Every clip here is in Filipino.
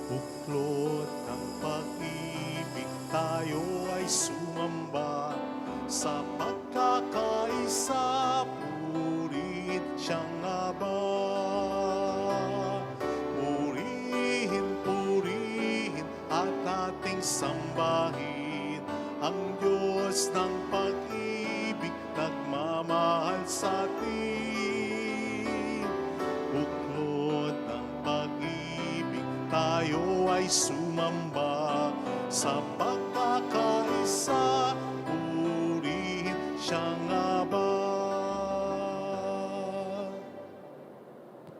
Buklod ng pag-ibig tayo ay sumamba sa pagkakaisa, purit siyang aba. Purihin at ating sambahin ang Diyos ng pag-ibig, nagmamahal sa atin. Buklod ng pag-ibig tayo ay sumamba sa pagkakaisa, purihin siyang aba.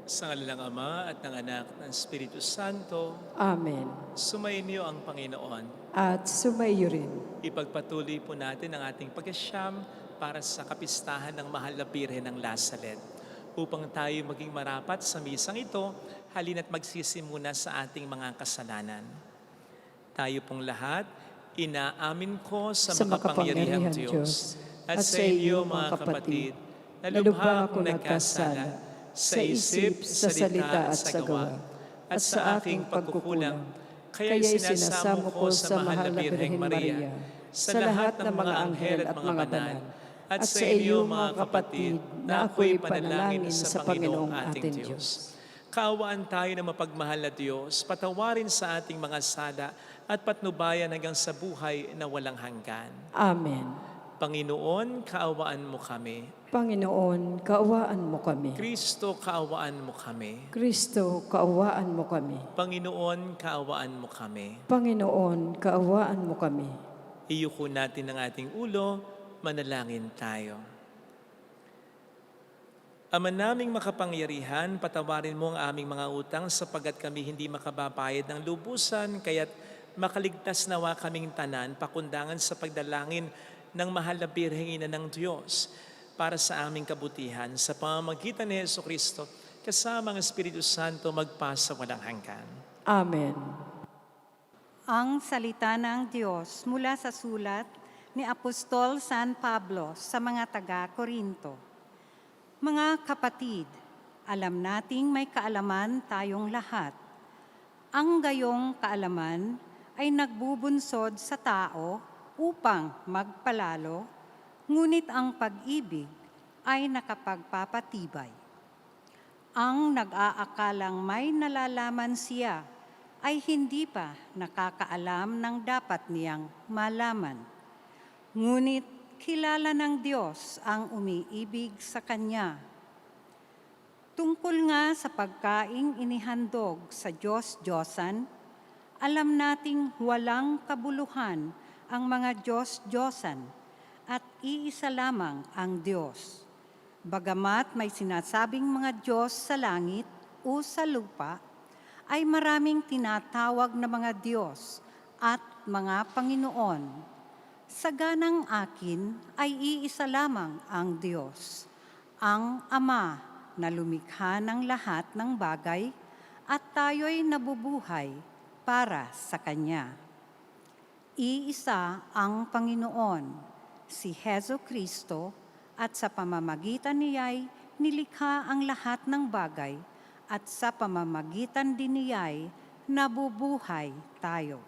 Sa ngalan ng Ama at ng Anak at ng Espiritu Santo, Amen. sumainyo ang Panginoon. At sumayo rin. Ipagpatuloy po natin ang ating pagkasyam para sa kapistahan ng Mahal na Birhen ng Lazaret. Upang tayo maging marapat sa misang ito, halina't magsisimuna sa ating mga kasalanan. Tayo pong lahat, inaamin ko sa makapangyarihang Diyos at sa inyo mga kapatid, na lubha akong nagkasala sa isip, sa salita at sa gawa, at sa aking pagkukulang. Kaya sinasamo ko sa Mahal na Birheng Maria, sa lahat ng mga anghel at mga banal, at sa inyo mga kapatid, na ako'y panalangin sa Panginoong ating Diyos. Kaawaan tayo na mapagmahal na Diyos, patawarin sa ating mga sala at patnubayan hanggang sa buhay na walang hanggan. Amen. Panginoon, kaawaan mo kami. Panginoon, kaawaan mo kami. Kristo, kaawaan mo kami. Kristo, kaawaan mo kami. Panginoon, kaawaan mo kami. Panginoon, kaawaan mo kami. Iyuko natin ang ating ulo, manalangin tayo. Ama naming makapangyarihan, patawarin mo ang aming mga utang sapagat kami hindi makababayad ng lubusan, kaya't makaligtas nawa kaming tanan, pakundangan sa pagdalangin ng Mahal na Birheng Ina ng Diyos para sa aming kabutihan sa pamamagitan ni Jesucristo kasama ang Espiritu Santo magpasa walang hanggan. Amen. Ang salita ng Diyos mula sa sulat ni Apostol San Pablo sa mga taga-Korinto. Mga kapatid, alam nating may kaalaman tayong lahat. Ang gayong kaalaman ay nagbubunsod sa tao upang magpalalo, ngunit ang pag-ibig ay nakapagpapatibay. Ang nag-aakalang may nalalaman siya ay hindi pa nakakaalam ng dapat niyang malaman. Ngunit kilala ng Diyos ang umiibig sa Kanya. Tungkol nga sa pagkaing inihandog sa Diyos-Diyosan, alam nating walang kabuluhan ang mga Diyos-Diyosan at iisa lamang ang Diyos. Bagamat may sinasabing mga Diyos sa langit o sa lupa, ay maraming tinatawag na mga Diyos at mga Panginoon. Sa ganang akin ay iisa lamang ang Diyos, ang Ama na lumikha ng lahat ng bagay at tayo'y nabubuhay para sa Kanya. Iisa ang Panginoon, si Jesucristo, at sa pamamagitan niya'y nilikha ang lahat ng bagay at sa pamamagitan din niya'y nabubuhay tayo.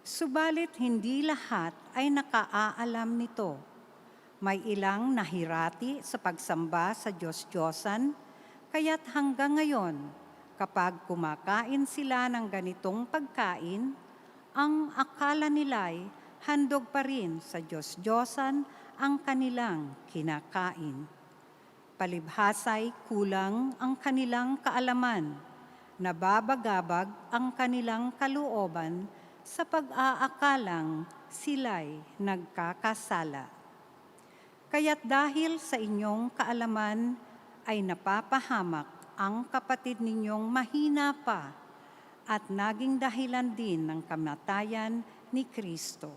Subalit hindi lahat ay nakaaalam nito. May ilang nahirati sa pagsamba sa Diyos-Diyosan, kaya't hanggang ngayon, kapag kumakain sila ng ganitong pagkain, ang akala nila'y handog pa rin sa Diyos-Diyosan ang kanilang kinakain. palibhasay kulang ang kanilang kaalaman, nababagabag ang kanilang kalooban sa pag-aakalang sila'y nagkakasala. Kaya't dahil sa inyong kaalaman ay napapahamak ang kapatid ninyong mahina pa at naging dahilan din ng kamatayan ni Kristo.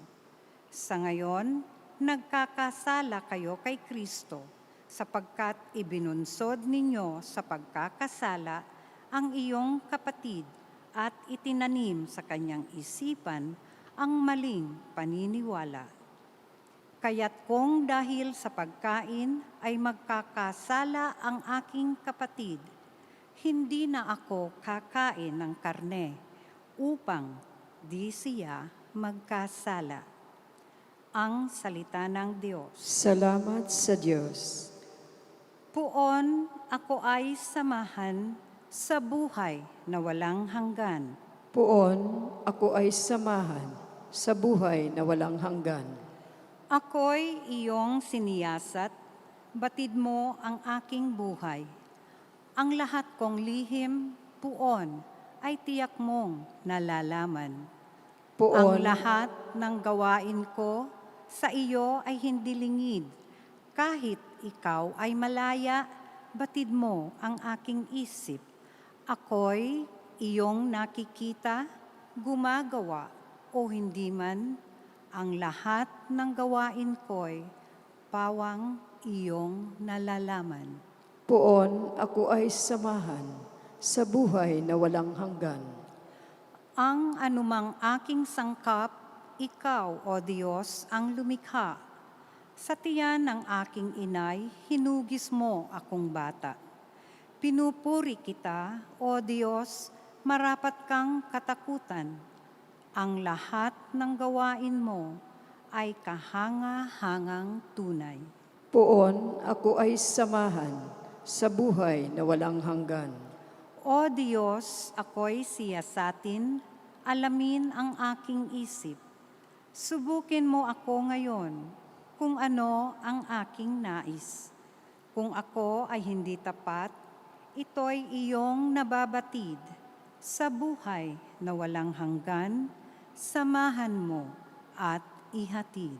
Sa ngayon, nagkakasala kayo kay Kristo sapagkat ibinunsod ninyo sa pagkakasala ang iyong kapatid at itinanim sa kanyang isipan ang maling paniniwala. Kaya't kung dahil sa pagkain ay magkakasala ang aking kapatid, hindi na ako kakain ng karne upang di siya magkasala. Ang salita ng Diyos. Salamat sa Diyos. Puon ako ay samahan sa buhay na walang hanggan. Puon ako ay samahan sa buhay na walang hanggan. Ako'y iyong siniyasat, batid mo ang aking buhay. Ang lahat kong lihim, puon, ay tiyak mong nalalaman. Ang Puon, lahat ng gawain ko sa iyo ay hindi lingid. Kahit ikaw ay malaya, batid mo ang aking isip. Ako'y iyong nakikita, gumagawa o hindi man, ang lahat ng gawain ko'y pawang iyong nalalaman. puon ako ay samahan sa buhay na walang hanggan. Ang anumang aking sangkap, ikaw, O Diyos, ang lumikha. Sa tiyan ng aking inay, hinugis mo akong bata. Pinupuri kita, O Diyos, marapat kang katakutan. Ang lahat ng gawain mo ay kahanga-hangang tunay. Puon ako ay samahan sa buhay na walang hanggan. O Diyos, ako'y siyasatin, alamin ang aking isip. Subukin mo ako ngayon kung ano ang aking nais. Kung ako ay hindi tapat, ito'y iyong nababatid. Sa buhay na walang hanggan, samahan mo at ihatid.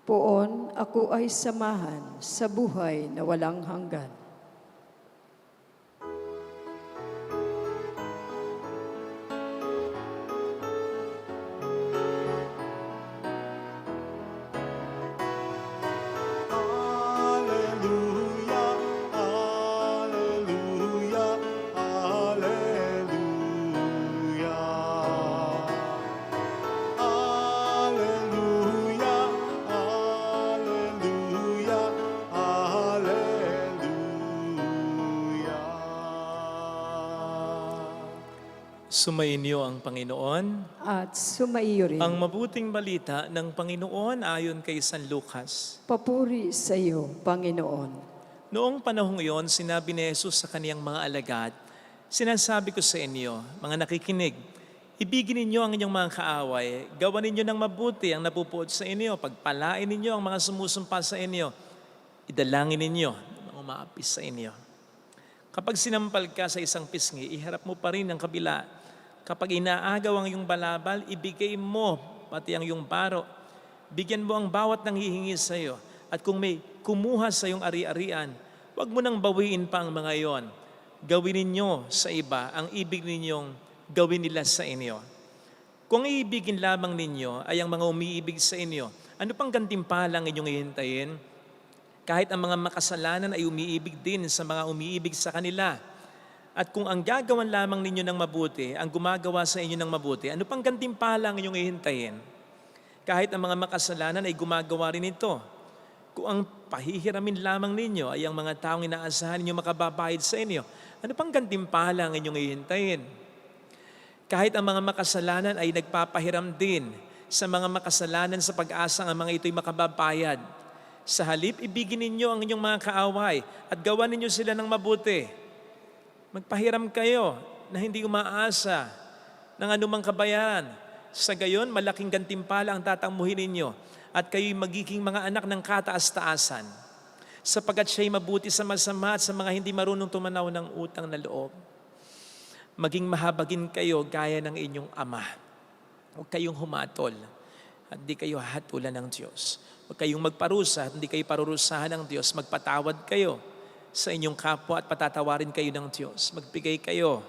Puon ako ay samahan sa buhay na walang hanggan. Alleluia, alleluia, alleluia. Alleluia, alleluia, alleluia. Sumainyo ang Panginoon. At sumaiyo rin. Ang mabuting balita ng Panginoon ayon kay San Lucas. Papuri sa iyo, Panginoon. Noong panahong iyon, sinabi ni Jesus sa kaniyang mga alagad, "Sinasabi ko sa inyo, mga nakikinig, ibigin ninyo ang inyong mga kaaway, gawan ninyo ng mabuti ang napupuot sa inyo, pagpalain ninyo ang mga sumusumpa sa inyo, idalangin ninyo ang umaapis sa inyo. Kapag sinampal ka sa isang pisngi, iharap mo pa rin ang kabila. Kapag inaagaw ang iyong balabal, ibigay mo pati ang iyong baro. Bigyan mo ang bawat nanghihingi sa iyo. At kung may kumuha sa iyong ari-arian, huwag mo nang bawiin pa ang mga iyon. Gawin ninyo sa iba ang ibig ninyong gawin nila sa inyo. Kung iibigin lamang ninyo ay ang mga umiibig sa inyo, ano pang gantimpala ang inyong ihintayin? Kahit ang mga makasalanan ay umiibig din sa mga umiibig sa kanila. At kung ang gagawan lamang ninyo ng mabuti, ang gumagawa sa inyo ng mabuti, ano pang gantimpala ang inyong ihintayin? Kahit ang mga makasalanan ay gumagawa rin ito. Kung ang pahihiramin lamang ninyo ay ang mga taong inaasahan ninyo makababayad sa inyo, ano pang gantimpala ang inyong ihintayin? Kahit ang mga makasalanan ay nagpapahiram din sa mga makasalanan sa pag-asa ang mga ito'y makababayad. Sa halip, ibigin ninyo ang inyong mga kaaway at gawan ninyo sila ng mabuti. Magpahiram kayo na hindi umaasa ng anumang kabayaran. Sa gayon, malaking gantimpala ang tatanguhin ninyo at kayo'y magiging mga anak ng kataas-taasan. sapagkat siya'y mabuti sa masama at sa mga hindi marunong tumanaw ng utang na loob. Maging mahabagin kayo gaya ng inyong ama. Huwag kayong humatol at hindi kayo hahatulan ng Diyos. Huwag kayong magparusa at hindi kayo parurusahan ng Diyos. Magpatawad kayo sa inyong kapwa at patatawarin kayo ng Diyos. Magbigay kayo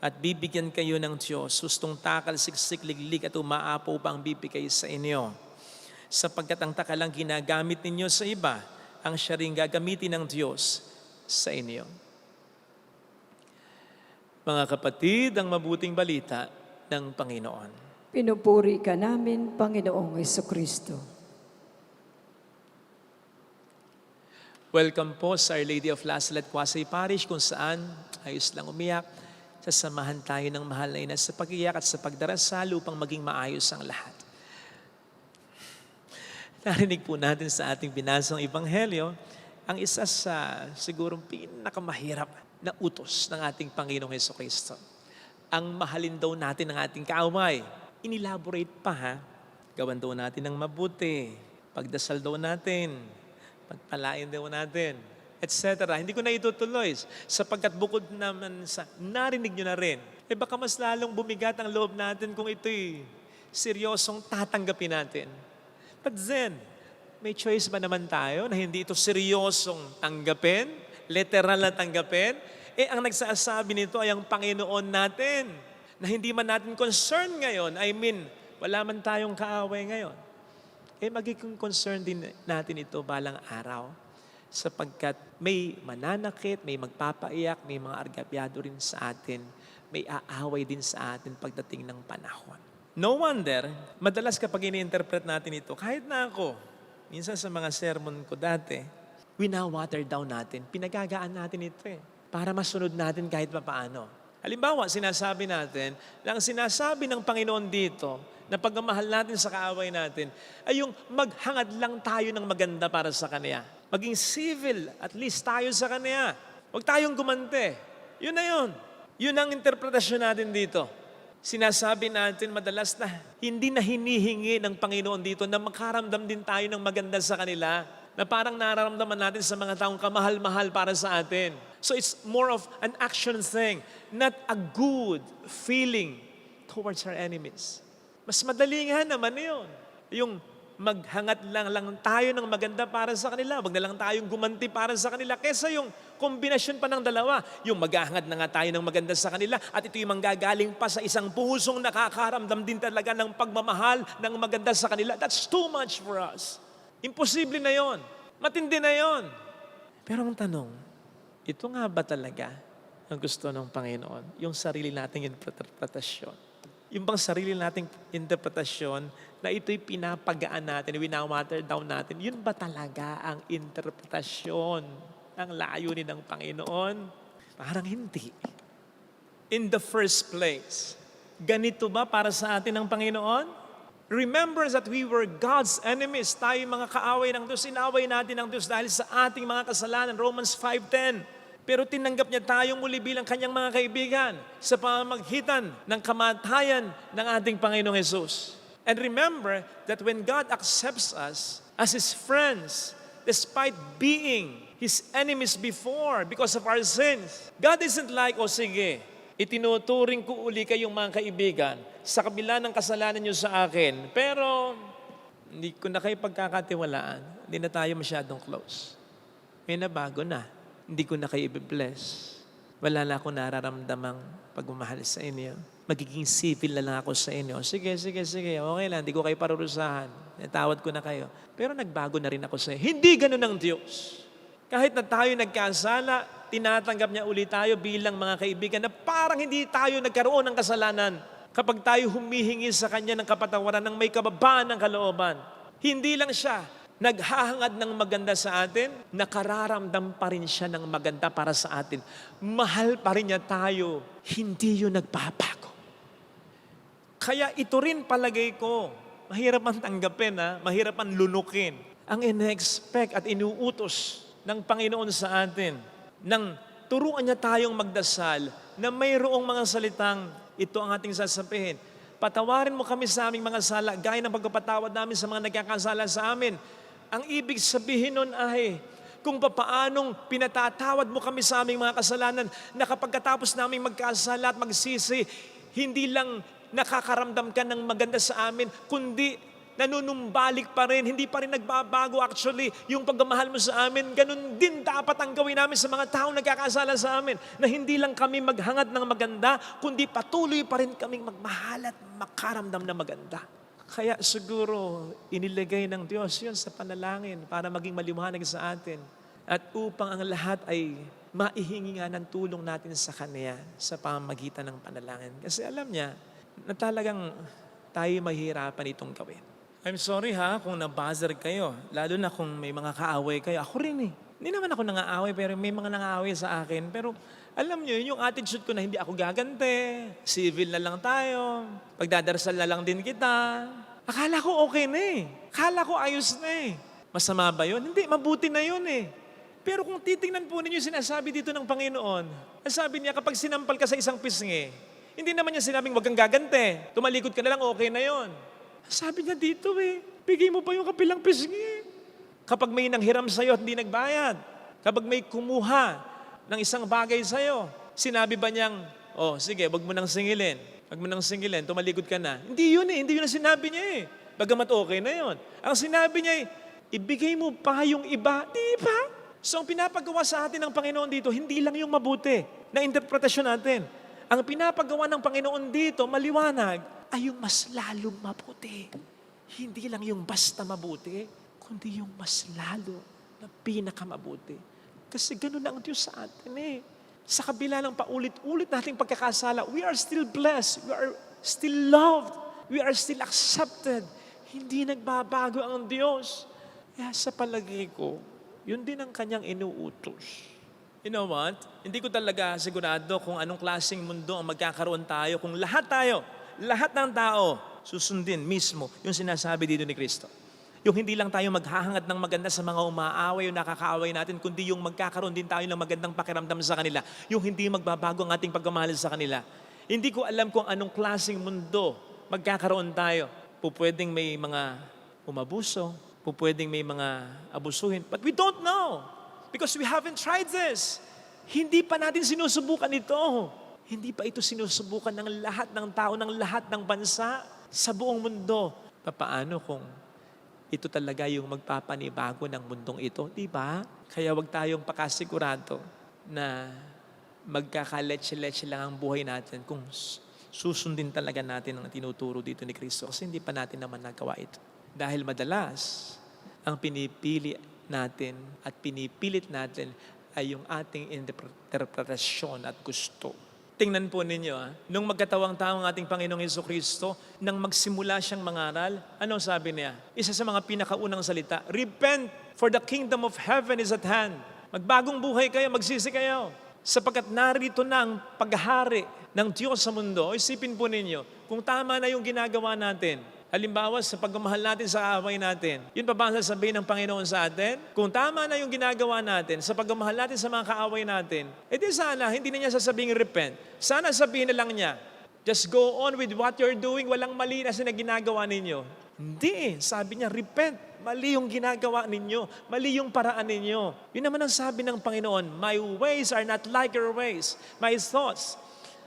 at bibigyan kayo ng Diyos. Sustong takal, siksik, liglig at umaapaw pa ang bibigay sa inyo. Sapagkat ang takalang ginagamit ninyo sa iba, ang siya rin gagamitin ng Diyos sa inyo. Mga kapatid, ang mabuting balita ng Panginoon. Pinupuri ka namin, Panginoong Hesukristo. Welcome po sa Our Lady of La Salette, Quasay Parish, kung saan ayos lang umiyak. Sasamahan tayo ng mahal na ina sa pag-iyak at sa pagdarasal upang maging maayos ang lahat. Narinig po natin sa ating binasang Ebanghelyo ang isa sa sigurong pinakamahirap na utos ng ating Panginoong Hesukristo. Ang mahalin daw natin ang ating kaaway. Inelaborate pa ha. Gawan daw natin ng mabuti. Pagdasal daw natin. Pagpalain daw natin. Etc. Hindi ko na itutuloy sapagkat bukod naman sa narinig nyo na rin, baka mas lalong bumigat ang loob natin kung ito'y seryosong tatanggapin natin. But then, may choice ba naman tayo na hindi ito seryosong tanggapin, literal na tanggapin? Ang nagsasabi nito ay ang Panginoon natin, na hindi man natin concern ngayon. I mean, wala man tayong kaaway ngayon. Magiging concern din natin ito balang araw, sapagkat may mananakit, may magpapaiyak, may mga argabyado rin sa atin, may aaway din sa atin pagdating ng panahon. No wonder, madalas kapag ini-interpret natin ito, kahit na ako, minsan sa mga sermon ko dati, wina-water down natin, pinagagaan natin ito para masunod natin kahit papaano. Halimbawa, sinasabi natin, lang sinasabi ng Panginoon dito, na pagmamahal natin sa kaaway natin, ay yung maghangad lang tayo ng maganda para sa Kanya. Maging civil, at least tayo sa Kanya. Huwag tayong gumante. Yun na yun. Yun ang interpretasyon natin dito. Sinasabi natin madalas na hindi na hinihingi ng Panginoon dito na makaramdam din tayo ng maganda sa kanila, na parang nararamdaman natin sa mga taong kamahal-mahal para sa atin. So it's more of an action thing, not a good feeling towards our enemies. Mas madali nga naman yun. Yung maghangad lang tayo ng maganda para sa kanila, wag na lang tayong gumanti para sa kanila, kesa yung kombinasyon pa ng dalawa, yung maghahangad na nga tayo ng maganda sa kanila at ito yung manggagaling pa sa isang pusong nakakaramdam din talaga ng pagmamahal ng maganda sa kanila. That's too much for us. Imposible na yon. Matindi na yon. Pero ang tanong, ito nga ba talaga ang gusto ng Panginoon? Yung sarili nating interpretasyon. Yung bang sarili nating interpretasyon na ito'y pinapagaan natin, winawater down natin, yun ba talaga ang interpretasyon ng layunin ng Panginoon? Parang hindi. In the first place, ganito ba para sa atin ng Panginoon? Remember that we were God's enemies. Tayo mga kaaway ng Diyos. Inaway natin ng Diyos dahil sa ating mga kasalanan. Romans 5:10. Pero tinanggap niya tayong muli bilang kanyang mga kaibigan sa pamamagitan ng kamatayan ng ating Panginoong Hesus. And remember that when God accepts us as His friends, despite being His enemies before because of our sins, God isn't like, sige, itinuturing ko uli kayong mga kaibigan sa kabila ng kasalanan niyo sa akin, pero hindi ko na kayo pagkakatiwalaan, hindi na tayo masyadong close. May nabago na. Hindi ko na kayo i-bless. Wala na akong nararamdamang pagmamahal sa inyo. Magiging civil na lang ako sa inyo. Sige. Okay lang, hindi ko kayo parurusahan. Natawad ko na kayo. Pero nagbago na rin ako sa inyo. Hindi ganun ang Diyos. Kahit na tayo nagkasala, tinatanggap niya ulit tayo bilang mga kaibigan na parang hindi tayo nagkaroon ng kasalanan. Kapag tayo humihingi sa Kanya ng kapatawaran ng may kababaan ng kalooban, hindi lang siya naghahangad ng maganda sa atin, nakararamdam pa rin siya ng maganda para sa atin. Mahal pa rin niya tayo. Hindi yun nagbabago. Kaya ito rin palagay ko, mahirap ang tanggapin, mahirap ang lunukin. Ang ine-expect at inuutos ng Panginoon sa atin, nang turuan niya tayong magdasal, na mayroong mga salitang, ito ang ating sasabihin, patawarin mo kami sa aming mga sala, gaya ng pagpapatawad namin sa mga nagkakasala sa amin. Ang ibig sabihin nun ay, kung papaanong pinatatawad mo kami sa aming mga kasalanan na kapag katapos namin magkasala at magsisi, hindi lang nakakaramdam ka ng maganda sa amin, kundi nanunumbalik pa rin, hindi pa rin nagbabago actually yung pagmamahal mo sa amin. Ganun din dapat ang gawin namin sa mga taong nagkakasala sa amin, na hindi lang kami maghangad ng maganda, kundi patuloy pa rin kaming magmahal at makaramdam ng maganda. Kaya siguro inilagay ng Diyos yun sa panalangin para maging maliwanag sa atin at upang ang lahat ay maihingi nga ng tulong natin sa Kanya sa pamamagitan ng panalangin. Kasi alam niya na talagang tayo mahihirapan itong gawin. I'm sorry kung nabuzzer kayo, lalo na kung may mga kaaway kayo. Ako rin eh. Hindi naman ako nangaaway, pero may mga nangaaway sa akin. Pero alam nyo, yung attitude ko na hindi ako gagante, civil na lang tayo, pagdadarsal na lang din kita. Akala ko okay na eh. Akala ko ayos na eh. Masama ba yun? Hindi, mabuti na yun eh. Pero kung titingnan po ninyo yung sinasabi dito ng Panginoon, sabi niya kapag sinampal ka sa isang pisngi, hindi naman niya sinabing wag kang gagante, tumalikod ka na lang, okay na yun. Sabi niya dito bigay mo pa yung kapilang pisngi. Kapag may nanghiram sa'yo at hindi nagbayad, kapag may kumuha ng isang bagay sa'yo, sinabi ba niyang, sige, wag mo nang singilin. Wag mo nang singilin, tumalikod ka na. Hindi yun ang sinabi niya eh. Bagamat okay na yun. Ang sinabi niya ibigay mo pa yung iba. Di ba? So ang pinapagawa sa atin ng Panginoon dito, hindi lang yung mabuti na interpretasyon natin. Ang pinapagawa ng Panginoon dito, maliwanag, ay yung mas lalong mabuti. Hindi lang yung basta mabuti, kundi yung mas lalo na pinakamabuti. Kasi ganun na ang Diyos sa atin eh. Sa kabila ng paulit-ulit nating pagkakasala, we are still blessed, we are still loved, we are still accepted. Hindi nagbabago ang Diyos. Kaya sa palagay ko, yun din ang kanyang inuutos. You know what? Hindi ko talaga sigurado kung anong klaseng mundo ang magkakaroon tayo kung lahat ng tao susundin mismo yung sinasabi dito ni Kristo. Yung hindi lang tayo maghahangad ng maganda sa mga umaaway o nakakaaway natin, kundi yung magkakaroon din tayo ng magandang pakiramdam sa kanila. Yung hindi magbabago ang ating pagmamahal sa kanila. Hindi ko alam kung anong klaseng mundo magkakaroon tayo. Pupwedeng may mga umabuso, pupwedeng may mga abusuhin. But we don't know. Because we haven't tried this. Hindi pa natin sinusubukan ito. Hindi pa ito sinusubukan ng lahat ng tao, ng lahat ng bansa sa buong mundo. Paano kung ito talaga yung magpapanibago ng mundong ito? Di ba? Kaya wag tayong pakasigurado na magkakaletse-letse lang ang buhay natin kung susundin talaga natin ang tinuturo dito ni Kristo. Kasi hindi pa natin naman nagawa ito. Dahil madalas, ang pinipili natin at pinipilit natin ay yung ating interpretasyon at gusto. Tingnan po ninyo, nung magkatawang tao ang ating Panginoong Jesucristo, nang magsimula siyang mangaral, anong sabi niya? Isa sa mga pinakaunang salita, repent, for the kingdom of heaven is at hand. Magbagong buhay kayo, magsisi kayo. Sapagkat narito na ang paghahari ng Diyos sa mundo. Isipin po ninyo, kung tama na yung ginagawa natin, halimbawa, sa pagmamahal natin sa kaaway natin, yun pa ba ang sasabihin ng Panginoon sa atin? Kung tama na yung ginagawa natin sa pagmamahal natin sa mga kaaway natin, edi sana, hindi na niya sasabing repent. Sana sabihin na lang niya, just go on with what you're doing, walang mali na ginagawa ninyo. Hindi, sabi niya, repent. Mali yung ginagawa ninyo. Mali yung paraan ninyo. Yun naman ang sabi ng Panginoon, my ways are not like your ways. My thoughts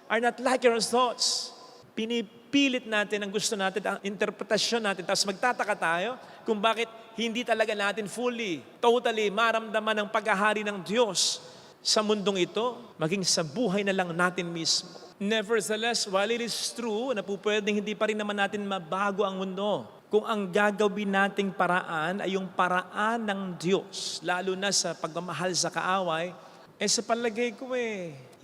are not like your thoughts. Pinipilit natin ang gusto natin, ang interpretasyon natin, tapos magtataka tayo kung bakit hindi talaga natin fully, totally maramdaman ang paghahari ng Diyos sa mundong ito, maging sa buhay na lang natin mismo. Nevertheless, while it is true na pwedeng hindi pa rin naman natin mabago ang mundo, kung ang gagawin nating paraan ay yung paraan ng Diyos, lalo na sa pagmamahal sa kaaway, sa palagay ko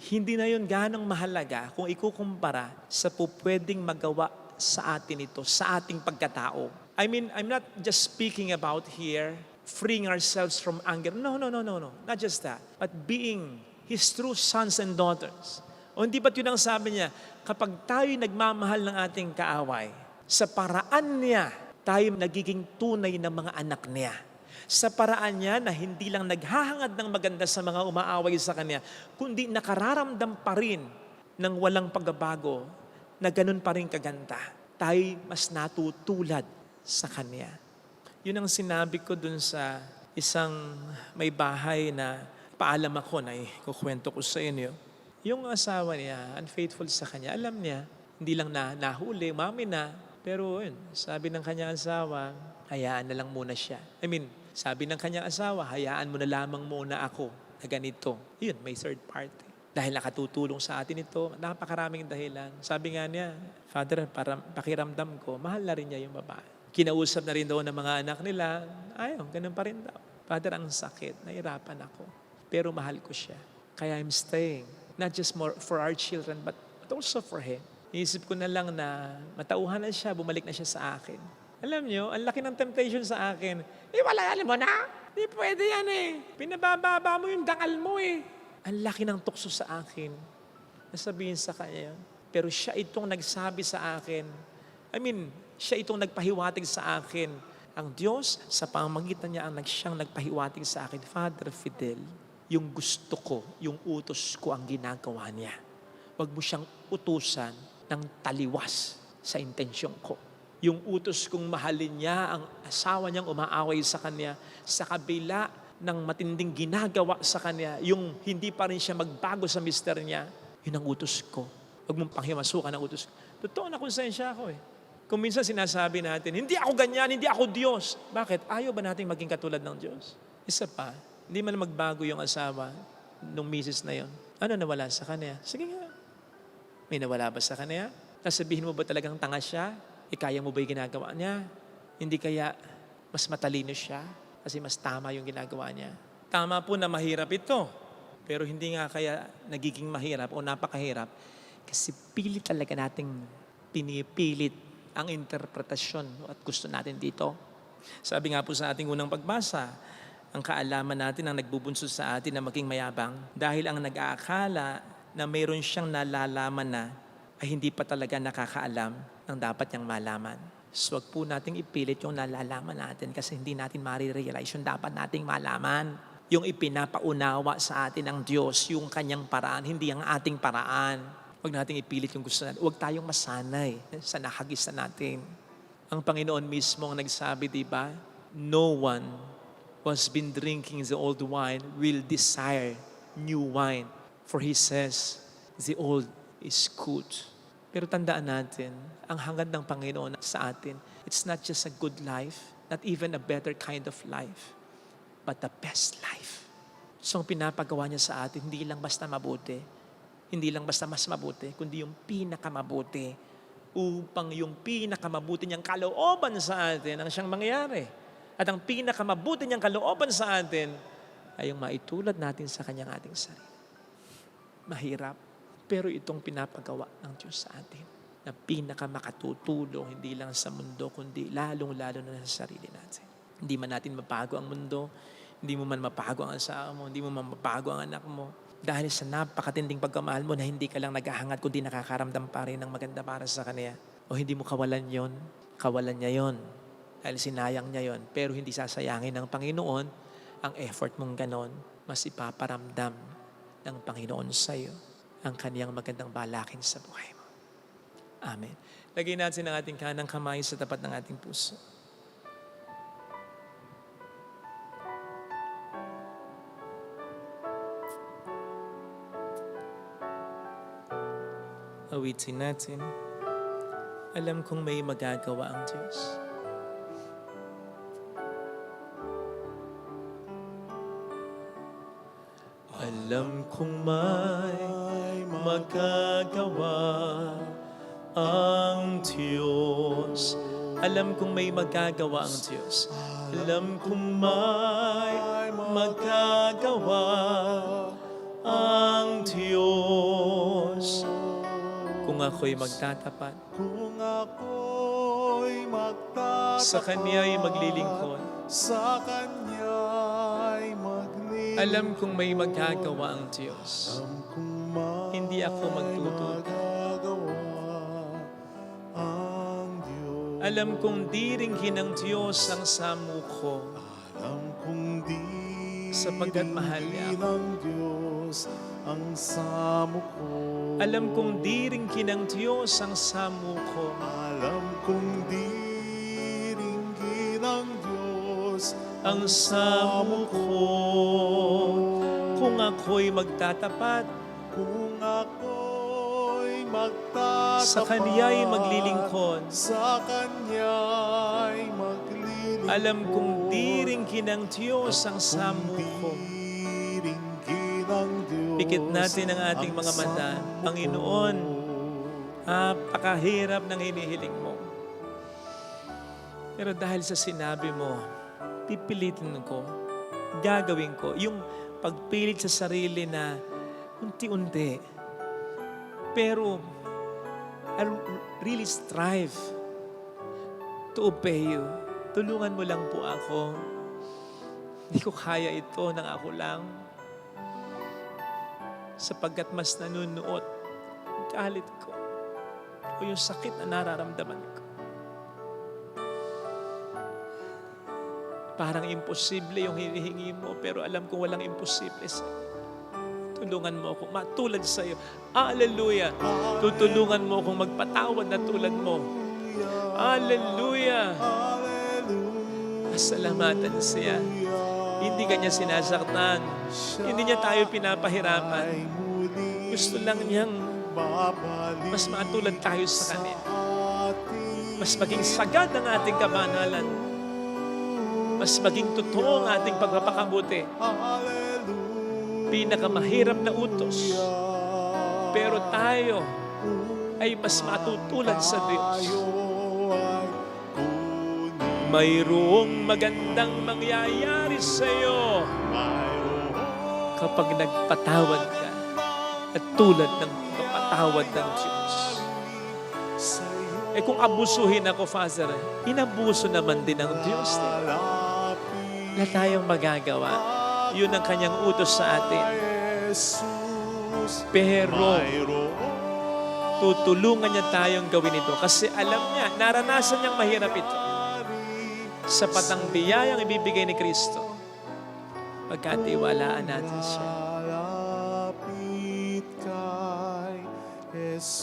hindi na yun ganong mahalaga kung ikukumpara sa pwedeng magawa sa atin ito, sa ating pagkatao. I mean, I'm not just speaking about here, freeing ourselves from anger. No. Not just that. But being His true sons and daughters. O hindi ba't yun ang sabi niya, kapag tayo'y nagmamahal ng ating kaaway, sa paraan niya, tayo nagiging tunay na mga anak niya. Sa paraan niya na hindi lang naghahangad ng maganda sa mga umaaway sa Kanya, kundi nakararamdam pa rin ng walang pagbabago na ganun pa rin kaganda. Tayo mas natutulad sa Kanya. Yun ang sinabi ko dun sa isang may bahay na paalam ako na kukwento ko sa inyo. Yung asawa niya, unfaithful sa kanya, alam niya, hindi lang nahuli, mami na. Pero yun, sabi ng kanyang asawa, hayaan na lang muna siya. Sabi ng kanyang asawa, hayaan mo na lamang muna ako na ganito. Yun, may third party. Dahil nakatutulong sa atin ito, napakaraming dahilan. Sabi nga niya, Father, para pakiramdam ko, mahal na rin niya yung babae. Kinausap na rin daw ng mga anak nila, ayaw, ganun pa rin daw. Father, ang sakit, nahirapan ako. Pero mahal ko siya. Kaya I'm staying. Not just more for our children, but also for him. Iisip ko na lang na matauhan na siya, bumalik na siya sa akin. Alam niyo, ang laki ng temptation sa akin. Wala, alam mo na. Di pwede yan Pinabababa mo yung dangal mo Ang laki ng tukso sa akin. Nasabihin sa kanya yun. Pero siya itong nagsabi sa akin. Siya itong nagpahiwatig sa akin. Ang Diyos, sa pamamagitan niya, siyang nagpahiwatig sa akin, Father Fidel, yung gusto ko, yung utos ko ang ginagawa niya. Huwag mo siyang utusan ng taliwas sa intensyon ko. Yung utos kong mahalin niya, ang asawa niyang umaaway sa kanya, sa kabila ng matinding ginagawa sa kanya, yung hindi pa rin siya magbago sa mister niya, yun ang utos ko. Huwag mong panghimasukan ang utos ko. Totoo na konsensya ako Kung minsan sinasabi natin, hindi ako ganyan, hindi ako Diyos. Bakit? Ayaw ba nating maging katulad ng Diyos? Isa pa, hindi man magbago yung asawa nung misis na yon. Ano nawala sa kanya? Sige nga. May nawala ba sa kanya? Nasabihin mo ba talagang tanga siya? Kaya mo ba yung ginagawa niya? Hindi kaya mas matalino siya? Kasi mas tama yung ginagawa niya. Tama po na mahirap ito. Pero hindi nga kaya nagiging mahirap o napakahirap. Kasi pilit talaga nating pinipilit ang interpretasyon at gusto natin dito. Sabi nga po sa ating unang pagbasa, ang kaalaman natin ang nagbubunsod sa atin na maging mayabang dahil ang nag-aakala na mayroon siyang nalalaman na ay hindi pa talaga nakakaalam ng dapat niyang malaman. So wag po nating ipilit yung nalalaman natin kasi hindi natin marirealize yung dapat nating malaman. Yung ipinapaunawa sa atin ng Diyos, yung kanyang paraan, hindi ang ating paraan. Wag nating ipilit yung gusto natin. Huwag tayong masanay sa nakagisan natin. Ang Panginoon mismo ang nagsabi, di ba? No one who has been drinking the old wine will desire new wine. For He says, the old is good. Pero tandaan natin, ang hangad ng Panginoon sa atin, it's not just a good life, not even a better kind of life, but the best life. So ang pinapagawa niya sa atin, hindi lang basta mabuti, hindi lang basta mas mabuti, kundi yung pinakamabuti, upang yung pinakamabuti niyang kalooban sa atin ang siyang mangyayari. At ang pinakamabuti niyang kalooban sa atin ay yung maitulad natin sa kanyang ating sarili. Mahirap, pero itong pinapagawa ng Diyos sa atin na pinakamakatutulong hindi lang sa mundo, kundi lalong-lalo na sa sarili natin. Hindi man natin mapago ang mundo, hindi mo man mapago ang asawa mo, hindi mo man mapago ang anak mo. Dahil sa napakatinding pagkamahal mo na hindi ka lang naghahangad, kundi nakakaramdam pa rin ng maganda para sa Kanya. O hindi mo kawalan yon, kawalan niya yon. Dahil sinayang niya yon. Pero hindi sasayangin ng Panginoon ang effort mong ganon. Mas ipaparamdam ng Panginoon sa iyo ang Kaniyang magandang balakin sa buhay mo. Amen. Lagay natin ang ating kanang kamay sa tapat ng ating puso. Awitin natin. Alam kong may magagawa ang Diyos. Alam kong may magagawa ang Diyos. Alam kong may magagawa ang Diyos. Alam kong may magagawa ang Diyos. Kung ako'y magtatapat, Kung ako'y magtatapat, sa Kanya'y maglilingkod, sa Kanya'y maglilingkod, alam kong may magagawa ang Diyos. alam kong may Hindi ako magtutuwa. magagawa ang Diyos. Alam kong diringgin ng Diyos ang samuko. Alam kong di Sapagkat mahal niya ako. ng Diyos ang samo ko. Alam kong diringgin ng Diyos ang samuko. Alam kong diringgin ng Diyos ang samo ko. Kung ako'y magtatapat, Kung ako'y magtatapat, sa Kanya'y maglilingkod, sa Kanya'y maglilingkod, alam kong diringkin ng Diyos ang samo ko. diringgin ng Diyos Pikit natin ang ating mga mata. samo ko. Panginoon, napakahirap ng hinihiling mo. Pero dahil sa sinabi mo, pipilitin ko, gagawin ko. Yung pagpilit sa sarili na unti-unti. Pero I really strive to obey you. Tulungan mo lang po ako. Hindi ko kaya ito nang ako lang. Sapagkat mas nanunuot ang galit ko o yung sakit na nararamdaman ko. Parang imposible yung hinihingi mo, pero alam kong walang imposible sa'yo. Tulungan mo ako matulad sa'yo. Hallelujah! Tutulungan mo akong magpatawad na tulad mo. Hallelujah! Pasalamatan siya. Hindi kanya sinasaktan. Hindi niya tayo pinapahirapan. Gusto lang niyang mas matulad tayo sa Kanya. Mas maging sagad ang ating kabanalan. Mas maging totoo ang ating pagpapakabuti. Pinakamahirap na utos. Pero tayo ay mas matutulad sa Diyos. Mayroong magandang mangyayari sa iyo kapag nagpatawad ka at tulad ng pagpapatawad ng Diyos. Eh kung abusuhin ako, Father, inabuso naman din ng Diyos. Wala tayong magagawa. Yun ang Kanyang utos sa atin. Pero tutulungan niya tayong gawin ito kasi alam niya, naranasan niyang mahirap ito. Sapat ang biyayang ibibigay ni Kristo. Pagkatiwalaan natin siya.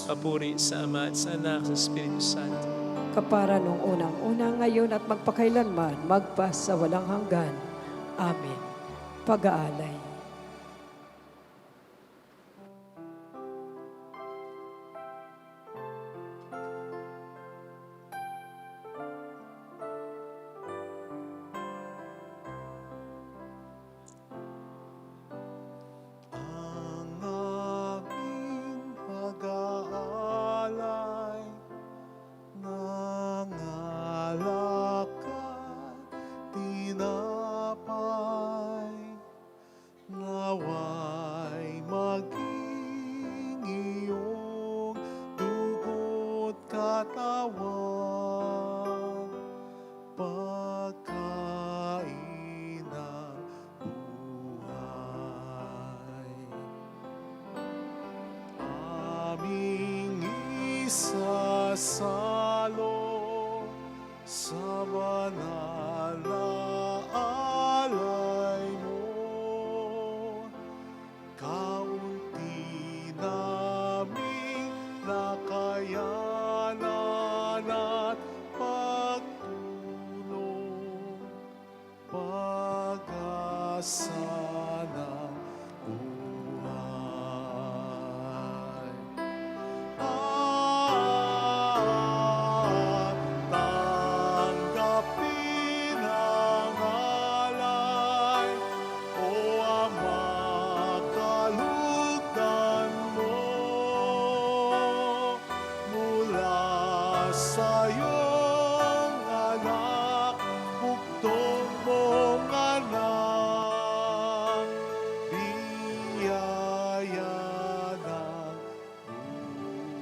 Papuri sa Ama at sa Anak sa Espiritu Santo. Kapara nung unang-una ngayon at magpakailanman, magpa sa walang hanggan. Amen. Pag-aalay. Ang aming pag-aalay nangalakad tinapay, naway maging iyong dugo't katawan, pagkain ng buhay. Aming isasalo sa banal na alay mo, kaunti naming nakayanan at pagtulong, pag-asa ng buhay. Tanggapin ang alay, O Ama, kalugdan mo, mula sa iyong anak, bugtong mong anak, biyaya ng buhay.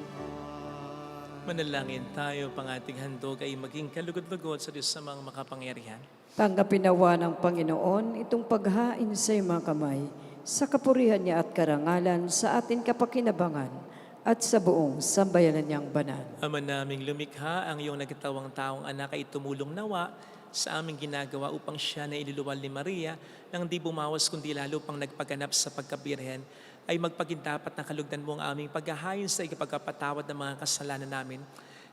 Manalangin tayo, pang ating handog ay maging kalugod-lugod sa Diyos sa mga makapangyarihan. Tanggapin nawa ng Panginoon itong paghain sa iyong mga kamay, sa kapurihan niya at karangalan sa ating kapakinabangan at sa buong sambayanan niyang banal. Ama naming lumikha, ang iyong nagkatawang taong anak ay tumulong nawa sa aming ginagawa upang siya na iluluwal ni Maria nang di bumawas kundi lalo pang nagpaganap sa pagkabirhen ay magpagindapat na kalugdan mo ang aming paghahain sa ikapagkapatawad ng mga kasalanan namin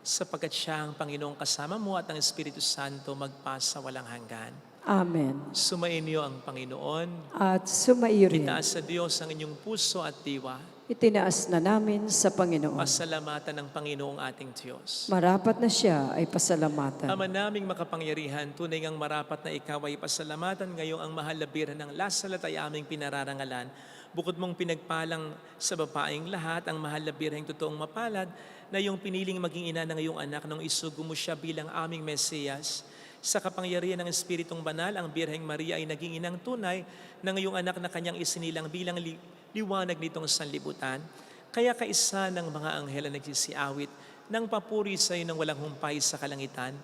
sapagkat siya ang Panginoong kasama mo at ang Espiritu Santo magpasa walang hanggan. Amen. Sumainyo ang Panginoon. At sumaiyo rin. Itaas sa Diyos ang inyong puso at diwa. Itinaas na namin sa Panginoon. Pasalamatan ng Panginoong ating Diyos. Marapat na siya ay pasalamatan. Ama naming makapangyarihan, tunay ngang marapat na ikaw ay pasalamatan ngayong ang mahal na birhen ng Lasalet ay aming pinararangalan. Bukod mong pinagpalang sa babaeng lahat, ang mahal na birheng totoong mapalad na iyong piniling maging ina ng iyong anak nung isugo mo siya bilang aming Mesiyas. Sa kapangyarihan ng Espiritong Banal, ang Birheng Maria ay naging inang tunay ng iyong anak na kanyang isinilang bilang liwanag nitong sanlibutan. Kaya kaisa ng mga anghel na nagsisiawit ng papuri sa iyo ng walang humpay sa kalangitan,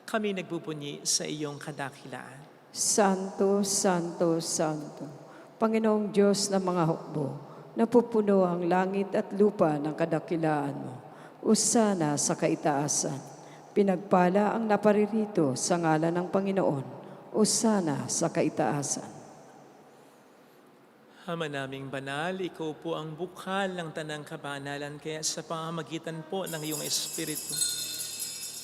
kami nagpupunyi sa iyong kadakilaan. Santo, Santo, Santo, Panginoong Diyos ng mga hukbo, napupuno ang langit at lupa ng kadakilaan mo. Usana sa kaitaasan. Pinagpala ang naparirito sa ngalan ng Panginoon. Usana sa kaitaasan. Ama naming banal, ikaw po ang bukal ng tanang kabanalan, kaya sa pamamagitan po ng iyong Espiritu,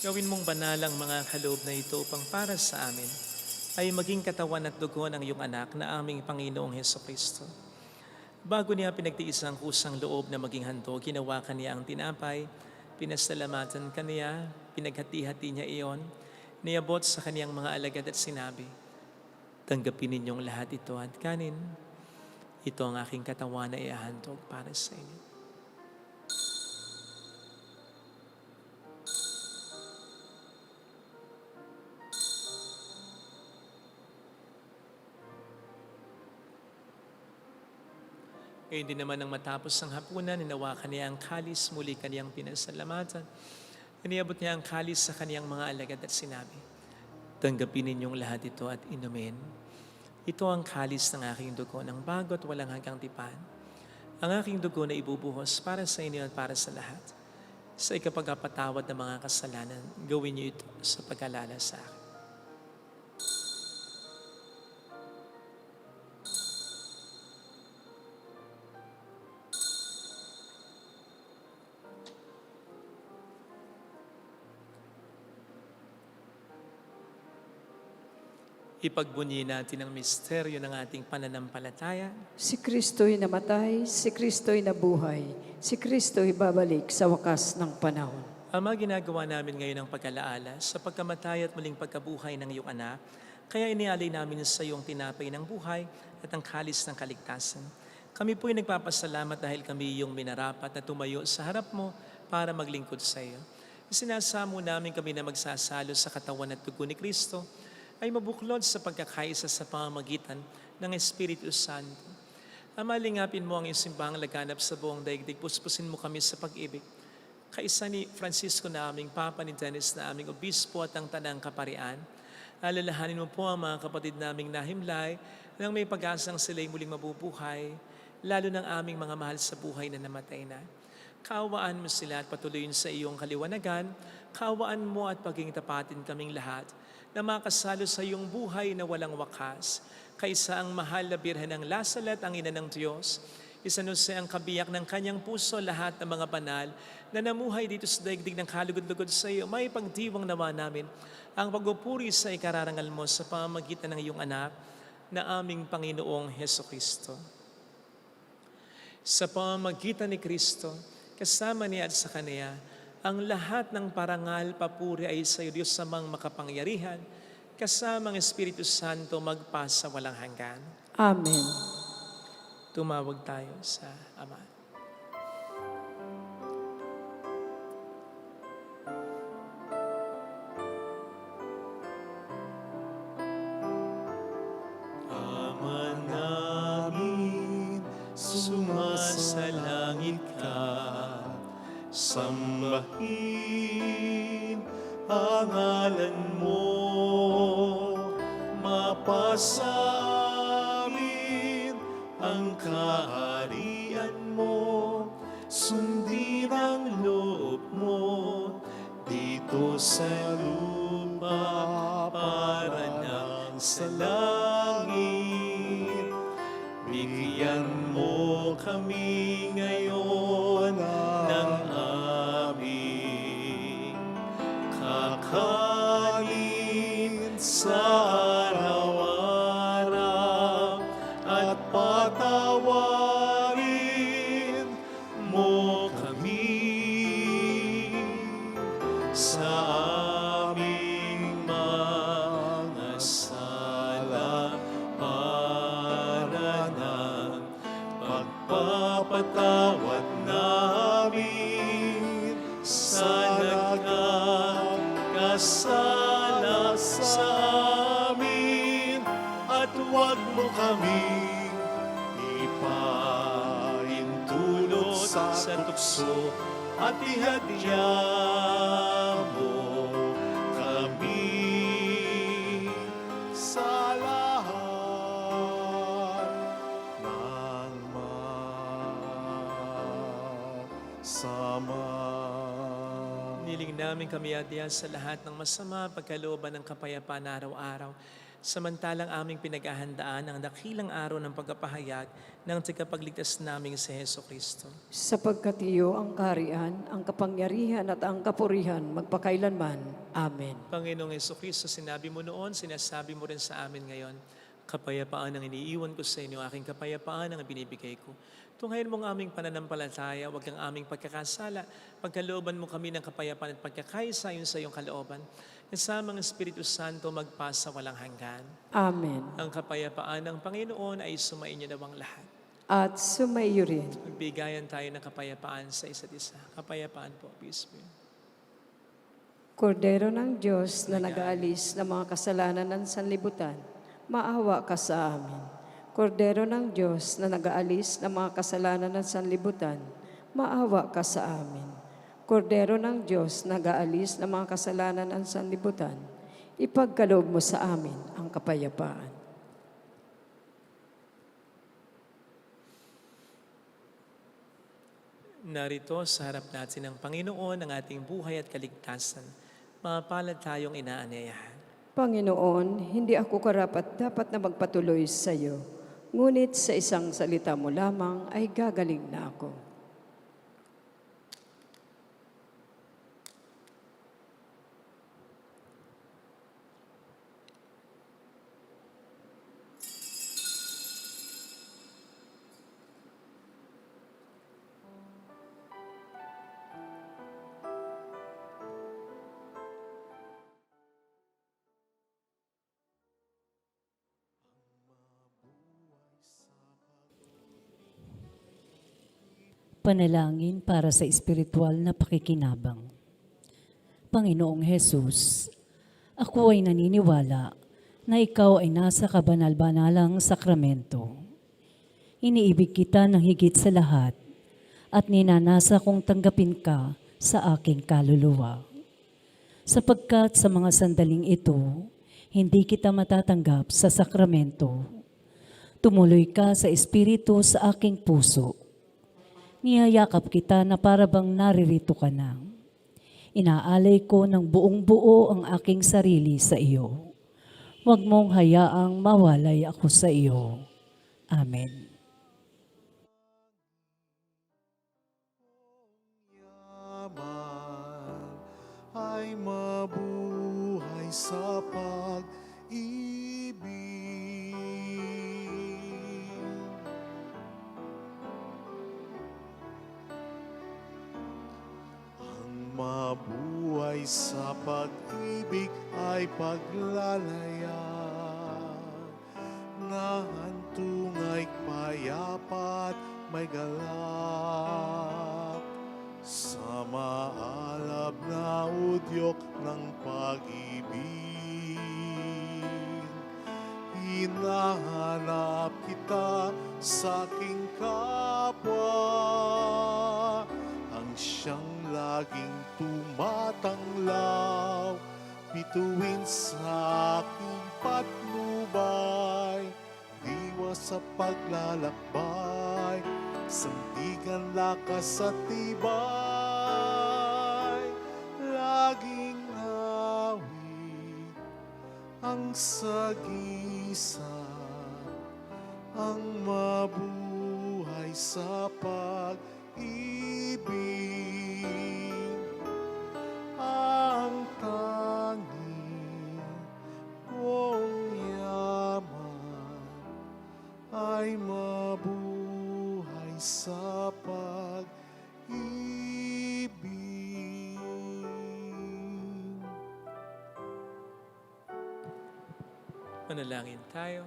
gawin mong banal ang mga kaloob na ito upang para sa amin ay maging katawan at dugo ng iyong anak na aming Panginoong Hesukristo. Bago niya pinagtiis ang kusang loob na maging handog, ginawa kaniya ang tinapay, pinasalamatan kaniya, pinaghati-hati niya iyon, niabot sa kaniyang mga alagad at sinabi, tanggapin ninyong lahat ito at kanin. Ito ang aking katawan na ihahandog para sa inyo. Ngayon din naman nang matapos ang hapunan, ninawakan niya ang kalis, muli kaniyang pinasalamatan. Iniabot niya ang kalis sa kaniyang mga alagad at sinabi, tanggapin ninyong lahat ito at inumin. Ito ang kalis ng aking dugo ng bago at walang hanggang tipan. Ang aking dugo na ibubuhos para sa inyo at para sa lahat. Sa ikapagpatawad ng mga kasalanan, gawin niyo ito sa pag-alala sa akin. Ipagbunyi natin ang misteryo ng ating pananampalataya. Si Kristo'y namatay, si Kristo'y nabuhay, si Kristo'y babalik sa wakas ng panahon. Ama, ginagawa namin ngayon ang pag-alaala sa pagkamatay at muling pagkabuhay ng iyong anak, kaya inialay namin sa iyong tinapay ng buhay at ang kalis ng kaligtasan. Kami po'y nagpapasalamat dahil kami iyong minarapat na tumayo sa harap mo para maglingkod sa iyo. Isinasamo namin kami na magsasalo sa katawan at dugo ni Kristo, ay mabuklod sa pagkakaisa sa pamamagitan ng Espiritu Santo. Ama, lingapin mo ang iyong simbahang laganap sa buong daigdig. Puspusin mo kami sa pag-ibig. Kaisa ni Francisco na aming Papa, ni Dennis na aming Obispo at ang Tanang Kaparian. Alalahanin mo po ang mga kapatid naming nahimlay nang may pag-asang sila'y muling mabubuhay, lalo ng aming mga mahal sa buhay na namatay na. Kaawaan mo sila at patuloyin sa iyong kaliwanagan. Kaawaan mo at paging tapatin kaming lahat na makasalo sa iyong buhay na walang wakas. Kaisa ang mahal na Birhen ng Lasalet, ang ina ng Diyos, isanuse ang kabiyak ng kanyang puso lahat ng mga banal na namuhay dito sa daigdig ng kalugod-lugod sa iyo. May pagdiwang nawa namin ang pagpupuri sa ikararangal mo sa pamamagitan ng iyong anak na aming Panginoong Hesukristo. Sa pamamagitan ni Kristo, kasama niya at sa Kanya, ang lahat ng parangal, papuri ay sa iyo, Diyos samang makapangyarihan, kasama ang Espiritu Santo magpasa walang hanggan. Amen. Tumawag tayo sa Ama. Ama namin, sumasalangit ka. Sambahin ang ngalan mo, mapasa amin ang kaharian mo, sundin ang loob mo dito sa lupa para nang sa langit. Bigyan mo kami ngayon ng aming kakanin sa araw Ipapatawad namin sa nagkakasala sa amin, at huwag mo kaming ipaintulot sa tukso, at ihadya mo kami sa lahat ng masama. Niling namin kami adya sa lahat ng masama, pagkalooban ng kapayapaan araw-araw, samantalang aming pinaghahandaan ang dakilang araw ng pagpapahayag ng tagapagligtas naming si Heso Kristo. Sapagkat iyo ang kaharian, ang kapangyarihan at ang kapurihan magpakailanman. Amen. Panginoong Heso Kristo, sinabi mo noon, sinasabi mo rin sa amin ngayon, kapayapaan ang iniiwan ko sa inyo, aking kapayapaan ang binibigay ko. Tunghayin mo ang aming pananampalataya, huwag ang aming pagkakasala. Pagkalooban mo kami ng kapayapaan at pagkakaisa yun sa iyong kalooban. Kasama ang Espiritu Santo magpasa walang hanggan. Amen. Ang kapayapaan ng Panginoon ay sumainyo nawang lahat. At sumaiyo rin. Magbigayan tayo ng kapayapaan sa isa't isa. Kapayapaan po, peace be. Kordero ng Diyos na nag-aalis ng mga kasalanan ng sanlibutan, maawa ka sa amin. Kordero ng Diyos na nag-aalis ng mga kasalanan ng sanlibutan, maawa ka sa amin. Kordero ng Diyos na nag-aalis ng mga kasalanan ng sanlibutan, ipagkaloob mo sa amin ang kapayapaan. Narito sa harap natin ng Panginoon ang ating buhay at kaligtasan. Mapalad tayong inaanyayahan. Panginoon, hindi ako karapat-dapat na magpatuloy sa iyo, ngunit sa isang salita mo lamang ay gagaling na ako. Panalangin para sa espiritual na pakikinabang. Panginoong Hesus, ako ay naniniwala na ikaw ay nasa kabanal-banalang sakramento. Iniibig kita ng higit sa lahat at ninanasa kong tanggapin ka sa aking kaluluwa. Sapagkat sa mga sandaling ito, hindi kita matatanggap sa sakramento. Tumuloy ka sa espiritu sa aking puso. Niyayakap kita na parabang naririto ka na. Inaalay ko ng buong buo ang aking sarili sa iyo. Huwag mong hayaang mawalay ako sa iyo. Amen. Yaman ay mabuhay sa pag-ibig. Mabuhay sa pag-ibig ay paglalaya, na hantungay payapat may galak, sa maalab na udyok ng pag-ibig. Hinahanap kita sa aking kapwa, ang siyang laging tumatanglaw, bituin sa aking patnubay, diwa sa paglalakbay, sandigan lakas at tibay, laging hawi ang sagisa, ang mabuhay sa pag-ibig. Ang tanging kong yaman ay mabuhay sa pag-ibig. Manalangin tayo.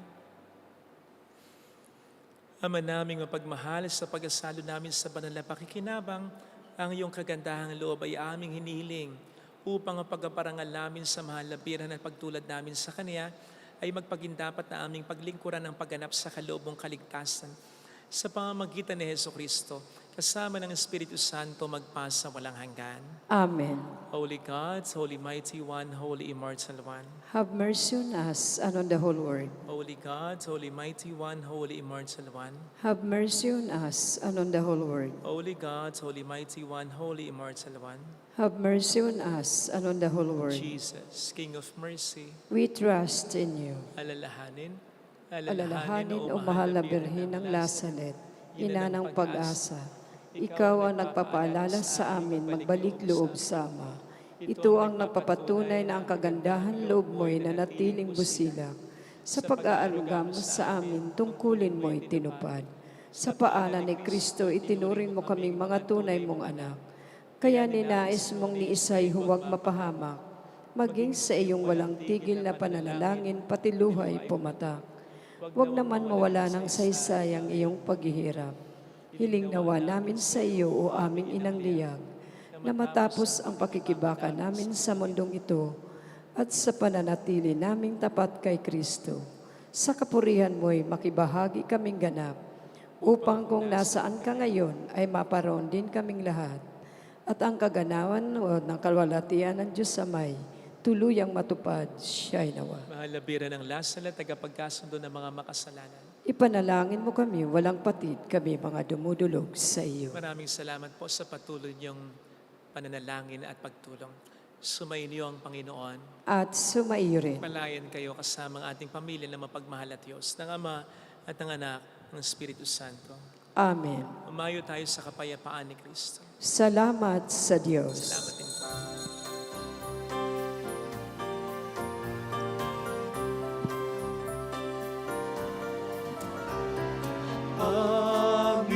Ama naming mapagmahal, sa pag-asalo namin sa banal na pakikinabang, ang iyong kagandahang loob ay aming hinihiling upang ang pagpaparangal namin sa mahal na birhen at pagtulad namin sa Kanya ay magpagindapat na aming paglingkuran ng pagganap sa kaloobong kaligtasan sa pamamagitan ni Jesucristo, kasama ng Espiritu Santo magpasa walang hanggan. Amen. Holy God, Holy Mighty One, Holy Immortal One. Have mercy on us and on the whole world. Holy God, Holy Mighty One, Holy Immortal One. Have mercy on us and on the whole world. Holy God, Holy Mighty One, Holy Immortal One. Have mercy on us and on the whole world. Jesus, King of Mercy, We trust in you. alalahanin, Alalahanin o mahal na Birhen ng Lasalet, ina ng pag-asa. Ikaw ang nagpapaalala sa amin magbalik loob sa Ama. Ito ang nagpapatunay na ang kagandahan loob mo'y nanatiling busilak. Sa pag-aalugam mo sa amin, tungkulin mo'y tinupad. Sa paanan ni Kristo, itinuring mo kaming mga tunay mong anak. Kaya ninais mong ni Isay huwag mapahamak, maging sa iyong walang tigil na pananalangin, pati luhay pumatak. Huwag naman mawala ng saysay ang iyong paghihirap. Hiling nawa namin sa iyo o aming inang liyag, na matapos ang pakikibaka namin sa mundong ito at sa pananatili naming tapat kay Kristo, sa kapurihan mo'y makibahagi kaming ganap, upang kung nasaan ka ngayon ay maparoon din kaming lahat, at ang kaganawan o ng kalwalatian ng Diyos Amay, tuluyang matupad siya'y nawa. mahal na birhen ng Lasalet, tagapagkasundo ng mga makasalanan. Ipanalangin mo kami, walang patid kami mga dumudulog sa iyo. Maraming salamat po sa patuloy niyong pananalangin at pagtulong. Sumayin niyo ang Panginoon. At sumaiyo rin. Palayan kayo kasama ang ating pamilya na mapagmahal at Diyos, ng Ama at ng Anak, ng Espiritu Santo. Amen. Umayo tayo sa kapayapaan ni Kristo. Salamat sa Diyos. Salamat din po. aming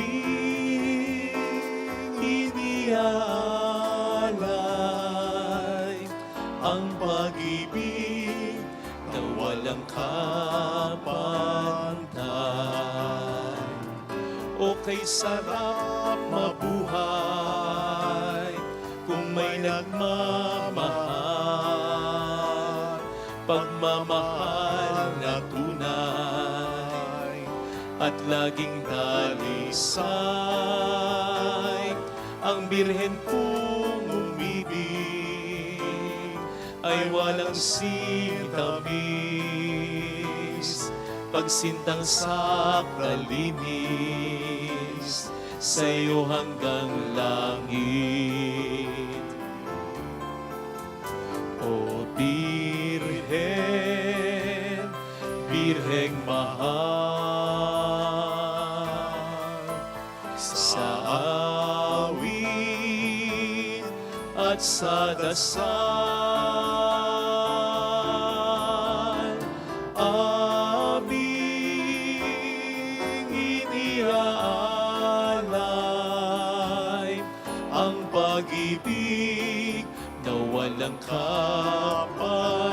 iniaalay ang pag-ibig na walang kapantay. O kay sarap mabuhay kung may nagmamahal, pagmamahal na tunay at laging dalisay. Ang Birhen kong umibig ay walang sintamis, pagsintang sakralinis sa iyo hanggang langit. O Birhen, Birheng mahal, sa awit at sa dasal, aming iniaalay ang pag-ibig na walang kapalit.